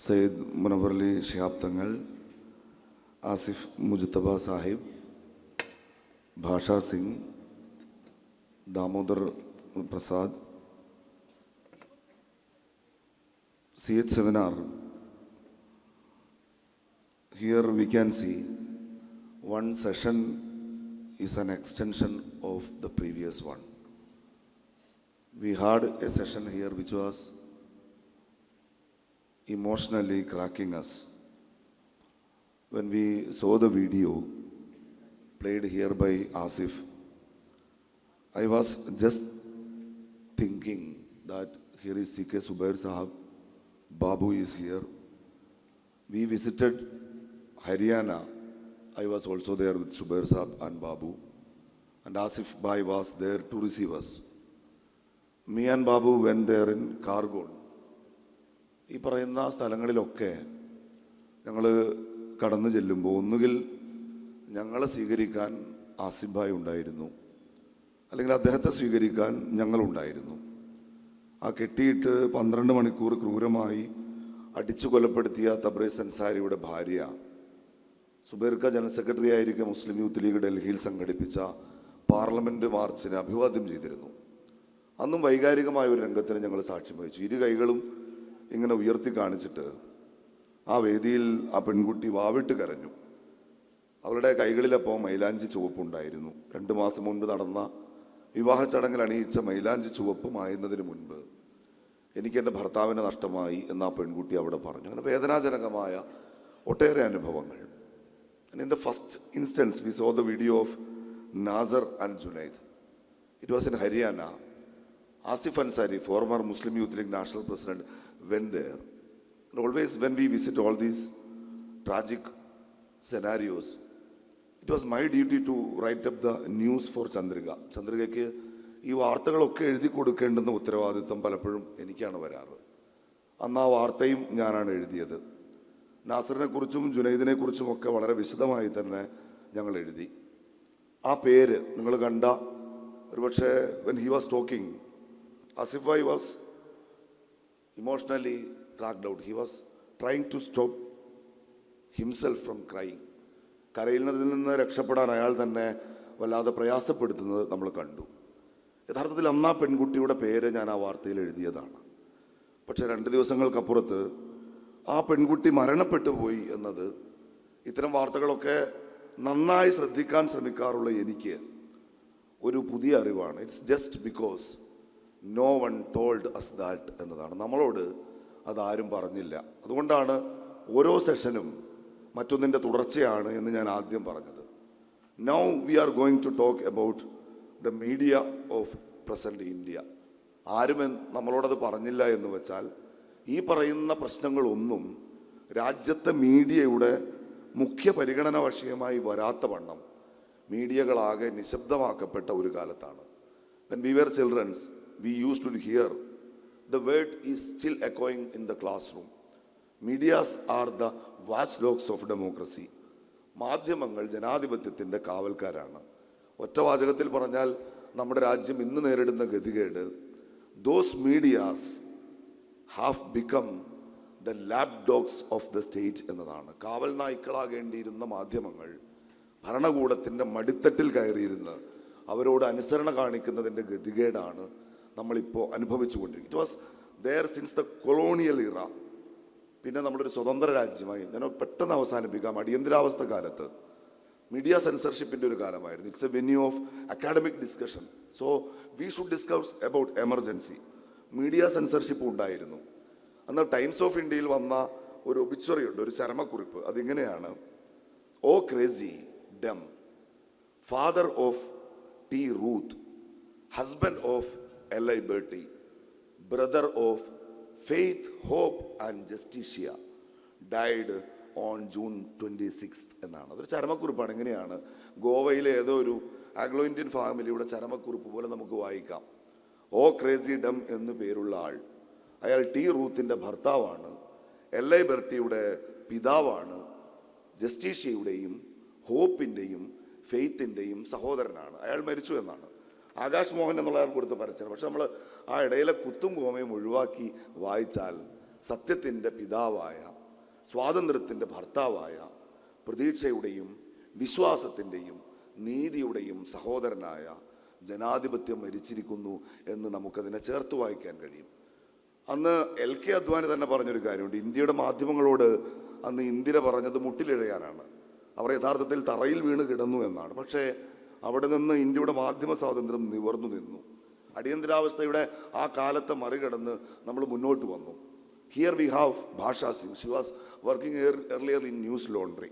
Sayyid Munawwarli Shihab Tangal, Asif Mujtaba Sahib, Bhasha Singh, Damodar Prasad, CH seminar. Here we can see one session is an extension of the previous one. We had a session here which was emotionally cracking us. When we saw the video played here by Asif, I was just thinking that here is C.K. Zubair Sahab, Babu is here. We visited Haryana. I was also there with Zubair Sahab and Babu. And Asif Bhai was there to receive us. Me and Babu went there in Kargon. ഈ പറയുന്ന സ്ഥലങ്ങളിലൊക്കെ ഞങ്ങൾ കടന്നു ചെല്ലുമ്പോൾ ഒന്നുകിൽ ഞങ്ങളെ സ്വീകരിക്കാൻ ആസിഫ് ഭായ് ഉണ്ടായിരുന്നു, അല്ലെങ്കിൽ അദ്ദേഹത്തെ സ്വീകരിക്കാൻ ഞങ്ങളുണ്ടായിരുന്നു. ആ കെട്ടിയിട്ട് 12 മണിക്കൂർ ക്രൂരമായി അടിച്ചു കൊലപ്പെടുത്തിയ തബ്രേസ് അൻസാരിയുടെ ഭാര്യ സുബൈർക്ക ജനറൽ സെക്രട്ടറി ആയിരിക്കെ മുസ്ലിം യൂത്ത് ലീഗ് ഡൽഹിയിൽ സംഘടിപ്പിച്ച പാർലമെൻറ്റ് മാർച്ചിനെ അഭിവാദ്യം ചെയ്തിരുന്നു. അന്നും വൈകാരികമായ ഒരു രംഗത്തിന് ഞങ്ങൾ സാക്ഷ്യം വഹിച്ചു. ഇരു കൈകളും ഇങ്ങനെ ഉയർത്തി കാണിച്ചിട്ട് ആ വേദിയിൽ ആ പെൺകുട്ടി വാവിട്ട് കരഞ്ഞു. അവളുടെ കൈകളിലപ്പോൾ മൈലാഞ്ചി ചുവപ്പുണ്ടായിരുന്നു. 2 മാസം മുൻപ് നടന്ന വിവാഹ ചടങ്ങിൽ അണിയിച്ച മൈലാഞ്ചി ചുവപ്പ് മായുന്നതിന് മുൻപ് എനിക്ക് എൻ്റെ ഭർത്താവിനെ നഷ്ടമായി എന്ന് ആ പെൺകുട്ടി അവിടെ പറഞ്ഞു. അങ്ങനെ വേദനാജനകമായ ഒട്ടേറെ അനുഭവങ്ങൾ. In the first instance, we saw the video of Nazar and Junaid. It was in Haryana. Asif Ansari, former Muslim Youth League National President, went there. And always when we visit all these tragic scenarios, it was my duty to write up the news for Chandrika. Chandrikയ്ക്ക് ഈ വാർത്തകളൊക്കെ എഴുതി കൊടുക്കേണ്ടുന്ന ഉത്തരവാദിത്വം പലപ്പോഴും എനിക്കാണ് വരാറ്. അന്ന് ആ വാർത്തയും ഞാനാണ് എഴുതിയത്. നാസറിനെ കുറിച്ചും ജുനൈദിനെ കുറിച്ചും ഒക്കെ വളരെ വിശദമായി തന്നെ ഞങ്ങൾ എഴുതി. ആ പേര് നിങ്ങൾ കണ്ട ഒരുപക്ഷെ when he was talking, Asif Bhai was emotionally cracked out. He was trying to stop himself from crying. കരയുന്നതിൽ നിന്ന് രക്ഷപ്പെടാൻ അയാൾ തന്നെ വല്ലാതെ പ്രയാസപ്പെടുത്തുന്നത് നമ്മൾ കണ്ടു. യഥാർത്ഥത്തിൽ അന്ന് ആ പെൺകുട്ടിയുടെ പേര് ഞാൻ ആ വാർത്തയിൽ എഴുതിയതാണ്. പക്ഷേ 2 ദിവസങ്ങൾക്കപ്പുറത്ത് ആ പെൺകുട്ടി മരണപ്പെട്ടു പോയി എന്നത് ഇത്തരം വാർത്തകളൊക്കെ നന്നായി ശ്രദ്ധിക്കാൻ ശ്രമിക്കാറുള്ള എനിക്ക് ഒരു പുതിയ അറിവാണ്. It's just because no one told us that എന്നതാണ്. നമ്മളോട് അതാരും പറഞ്ഞില്ല. അതുകൊണ്ടാണ് ഓരോ സെഷനും മറ്റൊന്നിൻ്റെ തുടർച്ചയാണ് എന്ന് ഞാൻ ആദ്യം പറഞ്ഞത്. Now we are going to talk about the media of present India. ആരും നമ്മളോടത് പറഞ്ഞില്ല എന്ന് വെച്ചാൽ ഈ പറയുന്ന പ്രശ്നങ്ങളൊന്നും രാജ്യത്തെ മീഡിയയുടെ മുഖ്യ പരിഗണന വിഷയമായി വരാത്ത വണ്ണം മീഡിയകളാകെ നിശബ്ദമാക്കപ്പെട്ട ഒരു കാലത്താണ്. When we were children, we used to hear the word is still echoing in the classroom. Medias are the watchdogs of democracy. മാധ്യമങ്ങൾ ജനാധിപത്യത്തിൻ്റെ കാവൽക്കാരാണ്. ഒറ്റവാചകത്തിൽ പറഞ്ഞാൽ നമ്മുടെ രാജ്യം ഇന്ന് നേരിടുന്ന ഗതികേട്, those medias have become the lapdogs of the state എന്നതാണ്. കാവൽ നായ്ക്കളാകേണ്ടിയിരുന്ന മാധ്യമങ്ങൾ ഭരണകൂടത്തിൻ്റെ മടിത്തട്ടിൽ കയറിയിരുന്ന് അവരോട് അനുസരണ കാണിക്കുന്നതിൻ്റെ ഗതികേടാണ് നമ്മളിപ്പോൾ അനുഭവിച്ചുകൊണ്ടിരിക്കുന്നത്. It was there since the colonial era. പിന്നെ നമ്മളൊരു സ്വതന്ത്ര രാജ്യമായി ഞാൻ പെട്ടെന്ന് അവസാനിപ്പിക്കാം. അടിയന്തരാവസ്ഥ കാലത്ത് മീഡിയ സെൻസർഷിപ്പിൻ്റെ ഒരു കാലമായിരുന്നു. It's A venue of academic discussion. So we should discuss about emergency. Media censorship ഉണ്ടായിരുന്നു. അന്ന് ടൈംസ് ഓഫ് ഇന്ത്യയിൽ വന്ന ഒരു ഒബിച്വറി ഉണ്ട്, ഒരു ചരമക്കുറിപ്പ്. അതിങ്ങനെയാണ്: O'Cracy Dem, father of T Ruth, husband of L I. Bertie, brother of Faith, Hope and Justicia, died on June 26 എന്നാണ്. അതൊരു ചരമക്കുറിപ്പാണ്. ഇങ്ങനെയാണ് ഗോവയിലെ ഏതോ ഒരു ആംഗ്ലോ ഇന്ത്യൻ ഫാമിലിയുടെ ചരമക്കുറിപ്പ് പോലെ നമുക്ക് വായിക്കാം. ഓ ക്രേസി ഡം എന്നു പേരുള്ള ആൾ, അയാൾ ടി റൂത്തിൻ്റെ ഭർത്താവാണ്, എൽ.ഐ. ബർട്ടിയുടെ പിതാവാണ്, ജസ്റ്റിഷ്യയുടെയും ഹോപ്പിൻ്റെയും ഫെയ്ത്തിൻ്റെയും സഹോദരനാണ്. അയാൾ മരിച്ചു എന്നാണ്. ആകാശ് മോഹൻ എന്നുള്ള ആൾ കൊടുത്ത പരസ്യമാണ്. പക്ഷെ നമ്മൾ ആ ഇടയിലെ കുത്തും കോമയും ഒഴിവാക്കി വായിച്ചാൽ സത്യത്തിൻ്റെ പിതാവായ, സ്വാതന്ത്ര്യത്തിൻ്റെ ഭർത്താവായ, പ്രതീക്ഷയുടെയും വിശ്വാസത്തിൻ്റെയും നീതിയുടെയും സഹോദരനായ ജനാധിപത്യം മരിച്ചിരിക്കുന്നു എന്ന് നമുക്കതിനെ ചേർത്ത് വായിക്കാൻ കഴിയും. അന്ന് LK അദ്വാനി തന്നെ പറഞ്ഞൊരു കാര്യമുണ്ട്. ഇന്ത്യയുടെ മാധ്യമങ്ങളോട് അന്ന് ഇന്ദിര പറഞ്ഞത് മുട്ടിലിഴയാനാണ്. അവർ യഥാർത്ഥത്തിൽ തറയിൽ വീണ് കിടന്നു എന്നാണ്. പക്ഷേ അവിടെ നിന്ന് ഇന്ത്യയുടെ മാധ്യമ സ്വാതന്ത്ര്യം നിവർന്നു നിന്നു. അടിയന്തരാവസ്ഥയുടെ ആ കാലത്തെ മറികടന്ന് നമ്മൾ മുന്നോട്ട് വന്നു. ഹിയർ വി ഹാവ് ഭാഷാ Singh. She was working earlier in news laundry.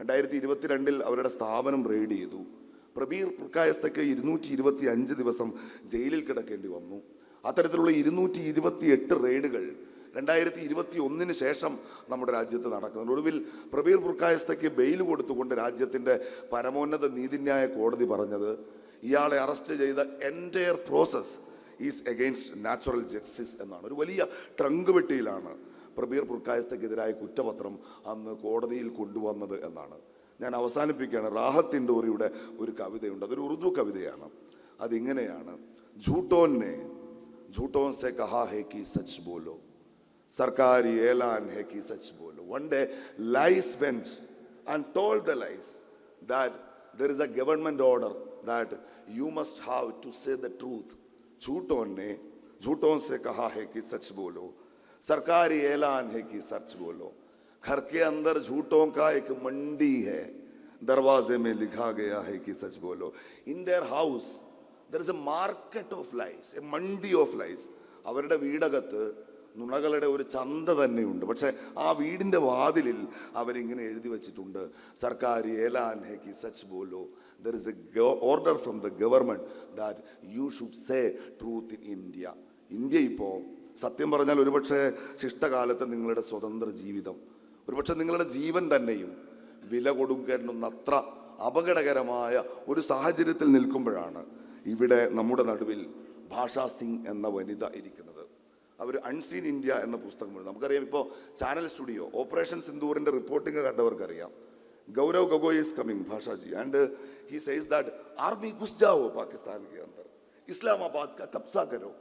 2022 അവരുടെ സ്ഥാപനം റെയ്ഡ് ചെയ്തു. പ്രബീർ പുർക്കായസ്തയ്ക്ക് 225 ദിവസം ജയിലിൽ കിടക്കേണ്ടി വന്നു. അത്തരത്തിലുള്ള 228 റെയ്ഡുകൾ 2021 ശേഷം നമ്മുടെ രാജ്യത്ത് നടക്കുന്നുണ്ട്. ഒടുവിൽ പ്രബീർ പുർക്കായസ്തയ്ക്ക് ബെയിൽ കൊടുത്തുകൊണ്ട് രാജ്യത്തിൻ്റെ പരമോന്നത നീതിന്യായ കോടതി പറഞ്ഞത് ഇയാളെ അറസ്റ്റ് ചെയ്ത entire process is against natural justice എന്നാണ്. ഒരു വലിയ ട്രങ്ക് വെട്ടിയിലാണ് പ്രബീർ പുർക്കായസ്തയ്ക്കെതിരായ കുറ്റപത്രം അന്ന് കോടതിയിൽ കൊണ്ടുവന്നത് എന്നാണ്. ഞാൻ അവസാനിപ്പിക്കുകയാണ്. റാഹത്ത് ഇൻഡോറിയുടെ ഒരു കവിതയുണ്ട്. അതൊരു ഉറുദു കവിതയാണ്. അതിങ്ങനെയാണ്: झूठों से कहा है कि सच बोलो, सरकारी ऐलान है कि सच बोलो. One day lies went and told the lies that there is a government order that you must have to say the truth. झूठों से कहा है कि सच बोलो, सरकारी ऐलान है कि सच बोलो. घर के अंदर झूठों का एक मंडी है, दरवाजे में लिखा गया है कि सच बोलो. In their house there is a market of lies, a mandi of lies. അവരുടെ വീടകത്ത് നുണകളുടെ ഒരു ചന്ത തന്നെയുണ്ട്. പക്ഷെ ആ വീടിൻ്റെ വാതിലിൽ അവരിങ്ങനെ എഴുതി വച്ചിട്ടുണ്ട്: സർക്കാർ ഏലാൻ ഹെ കി സച്ച് ബോലോ. There is a order from the government that you should say truth in India. India ഇപ്പോൾ സത്യം പറഞ്ഞാൽ ഒരുപക്ഷെ ശിഷ്ടകാലത്ത് നിങ്ങളുടെ സ്വതന്ത്ര ജീവിതം, ഒരുപക്ഷെ നിങ്ങളുടെ ജീവൻ തന്നെയും വില കൊടുക്കേണ്ടുന്നത്ര അപകടകരമായ ഒരു സാഹചര്യത്തിൽ നിൽക്കുമ്പോഴാണ് ഇവിടെ നമ്മുടെ നടുവിൽ ഭാഷാ സിംഗ് എന്ന വനിത ഇരിക്കുന്നത്. അവർ അൺസീൻ ഇന്ത്യ എന്ന പുസ്തകം എഴുതും. നമുക്കറിയാം, ഇപ്പോൾ ചാനൽ സ്റ്റുഡിയോ ഓപ്പറേഷൻ സിന്ദൂറിൻ്റെ റിപ്പോർട്ടിംഗ് കണ്ടവർക്കറിയാം. ഗൗരവ് ഗൊഗോയ് ഈസ് കമ്മിങ്, ഭാഷാജി, and he says that army ഘുസ് ജാവോ പാകിസ്ഥാൻ കെ അന്തർ, ഇസ്ലാമാബാദ് കാ കബ്സ കരോ.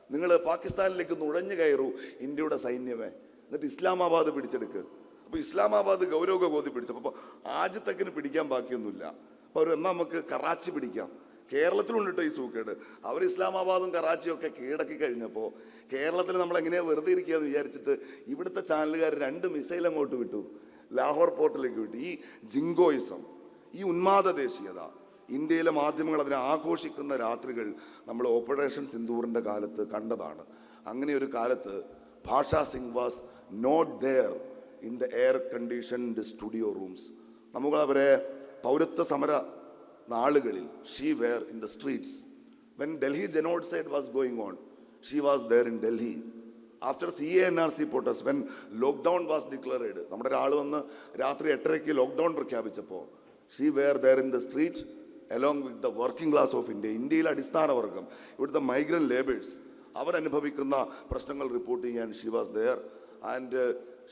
നിങ്ങൾ പാകിസ്ഥാനിലേക്ക് നുഴഞ്ഞു കയറൂ ഇന്ത്യയുടെ സൈന്യമേ, എന്നിട്ട് ഇസ്ലാമാബാദ് പിടിച്ചെടുക്ക്. അപ്പോൾ ഇസ്ലാമാബാദ് ഗൗരവ് ഗൊഗോയി പിടിച്ചപ്പോൾ അപ്പോൾ ആജത്തക്കിന് പിടിക്കാൻ ബാക്കിയൊന്നുമില്ല. അപ്പോൾ അവർ എന്നാൽ നമുക്ക് കറാച്ചി പിടിക്കാം. കേരളത്തിലുണ്ട് കേട്ടോ ഈ സൂക്കേട്. അവർ ഇസ്ലാമാബാദും കറാച്ചിയും ഒക്കെ കീഴടക്കി കഴിഞ്ഞപ്പോൾ കേരളത്തിൽ നമ്മൾ എങ്ങനെയാണ് വെറുതെ ഇരിക്കുകയെന്ന് വിചാരിച്ചിട്ട് ഇവിടുത്തെ ചാനലുകാർ 2 മിസൈൽ അങ്ങോട്ട് വിട്ടു, ലാഹോർ പോർട്ടിലേക്ക് വിട്ടു. ഈ ജിങ്കോയിസം, ഈ ഉന്മാദ ദേശീയത, ഇന്ത്യയിലെ മാധ്യമങ്ങൾ അതിനെ ആഘോഷിക്കുന്ന രാത്രികൾ നമ്മൾ ഓപ്പറേഷൻ സിന്ദൂറിൻ്റെ കാലത്ത് കണ്ടതാണ്. അങ്ങനെ ഒരു കാലത്ത് Bhasha Singh was not there in the air conditioned studio rooms. നമുക്കവരെ പൗരത്വ സമര നാളുകളിൽ she were in the streets. When Delhi genocide was going on, she was there in Delhi. After CANRC protest, when lockdown was declared, നമ്മുടെ ഒരാൾ വന്ന് രാത്രി 8:30 ലോക്ക്ഡൗൺ പ്രഖ്യാപിച്ചപ്പോൾ she were there in the street along with the working class of India. ഇന്ത്യയിലെ അടിസ്ഥാന വർഗം, ഇവിടുത്തെ migrant labours, അവരനുഭവിക്കുന്ന പ്രശ്നങ്ങൾ റിപ്പോർട്ട് ചെയ്യാൻ she was there. And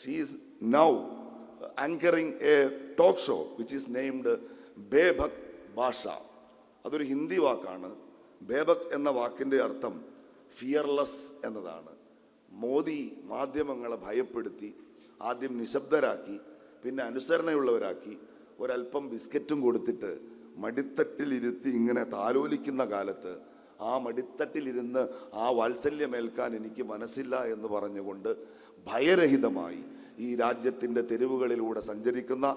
she is now anchoring a talk show which is named Bebak Bhasha. അതൊരു ഹിന്ദി വാക്കാണ്. ബേബക് എന്ന വാക്കിൻ്റെ അർത്ഥം ഫിയർലെസ് എന്നതാണ്. മോദി മാധ്യമങ്ങളെ ഭയപ്പെടുത്തി ആദ്യം നിശബ്ദരാക്കി, പിന്നെ അനുസരണയുള്ളവരാക്കി, ഒരല്പം ബിസ്ക്കറ്റും കൊടുത്തിട്ട് മടിത്തട്ടിലിരുത്തി ഇങ്ങനെ താലോലിക്കുന്ന കാലത്ത് ആ മടിത്തട്ടിലിരുന്ന് ആ വാത്സല്യമേൽക്കാൻ എനിക്ക് മനസ്സില്ല എന്ന് പറഞ്ഞുകൊണ്ട് ഭയരഹിതമായി ഈ രാജ്യത്തിൻ്റെ തെരുവുകളിലൂടെ സഞ്ചരിക്കുന്ന,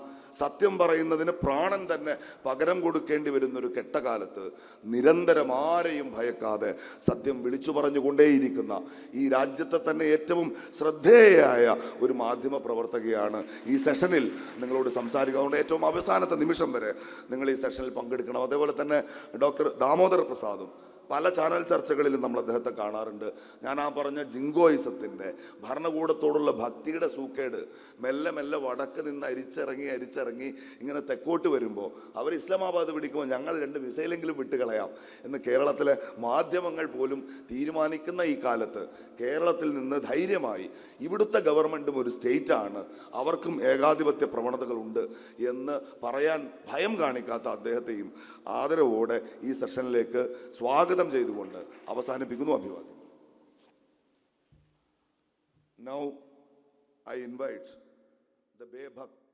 സത്യം പറയുന്നതിന് പ്രാണൻ തന്നെ പകരം കൊടുക്കേണ്ടി വരുന്നൊരു കെട്ടകാലത്ത് നിരന്തരം ആരെയും ഭയക്കാതെ സത്യം വിളിച്ചു പറഞ്ഞുകൊണ്ടേയിരിക്കുന്ന ഈ രാജ്യത്തെ തന്നെ ഏറ്റവും ശ്രദ്ധേയയായ ഒരു മാധ്യമ പ്രവർത്തകയാണ് ഈ സെഷനിൽ നിങ്ങളോട് സംസാരിക്കുക. അതുകൊണ്ട് ഏറ്റവും അവസാനത്തെ നിമിഷം വരെ നിങ്ങൾ ഈ സെഷനിൽ പങ്കെടുക്കണം. അതേപോലെ തന്നെ ഡോക്ടർ ദാമോദർ പ്രസാദും പല ചാനൽ ചർച്ചകളിലും നമ്മൾ അദ്ദേഹത്തെ കാണാറുണ്ട്. ഞാൻ ആ പറഞ്ഞ ജിങ്കോയിസത്തിൻ്റെ, ഭരണകൂടത്തോടുള്ള ഭക്തിയുടെ സൂക്കേട് മെല്ലെ മെല്ലെ വടക്ക് നിന്ന് അരിച്ചിറങ്ങി ഇങ്ങനെ തെക്കോട്ട് വരുമ്പോൾ അവർ ഇസ്ലാമാബാദ് പിടിക്കുമ്പോൾ ഞങ്ങൾ 2 മിസൈലെങ്കിലും വിട്ടുകളയാം എന്ന് കേരളത്തിലെ മാധ്യമങ്ങൾ പോലും തീരുമാനിക്കുന്ന ഈ കാലത്ത് കേരളത്തിൽ നിന്ന് ധൈര്യമായി ഇവിടുത്തെ ഗവൺമെൻറ്റും ഒരു സ്റ്റേറ്റാണ്, അവർക്കും ഏകാധിപത്യ പ്രവണതകളുണ്ട് എന്ന് പറയാൻ ഭയം കാണിക്കാത്ത അദ്ദേഹത്തെയും ആദരവോടെ ഈ സെഷനിലേക്ക് സ്വാഗതം ചെയ്തുകൊണ്ട് അവസാനിപ്പിക്കുന്നു. അഭിവാദ്യം. Now I invite the Bebhakt